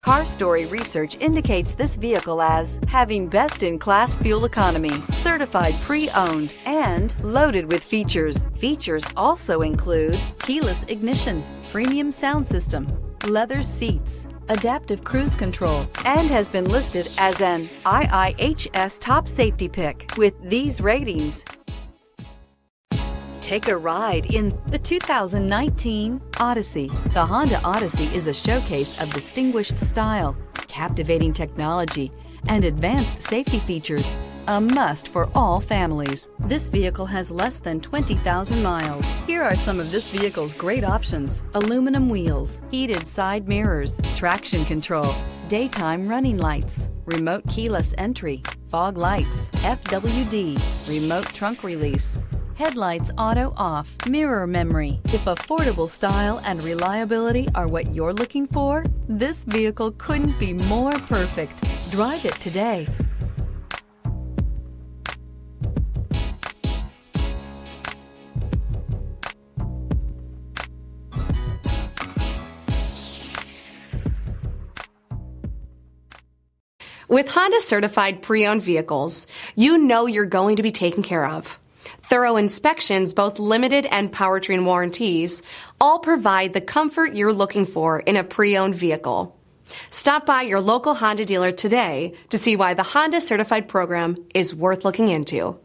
Car Story research indicates this vehicle as having best-in-class fuel economy, certified pre-owned, and loaded with features. Features also include keyless ignition, premium sound system, leather seats, adaptive cruise control, and has been listed as an IIHS top safety pick with these ratings. Take a ride in the 2019 Odyssey. The Honda Odyssey is a showcase of distinguished style, captivating technology, and advanced safety features. A must for all families. This vehicle has less than 20,000 miles. Here are some of this vehicle's great options: aluminum wheels, heated side mirrors, traction control, daytime running lights, remote keyless entry, fog lights, FWD, remote trunk release, headlights auto off, mirror memory. If affordable style and reliability are what you're looking for, this vehicle couldn't be more perfect. Drive it today. With Honda certified pre-owned vehicles, you know you're going to be taken care of. Thorough inspections, both limited and powertrain warranties, all provide the comfort you're looking for in a pre-owned vehicle. Stop by your local Honda dealer today to see why the Honda Certified program is worth looking into.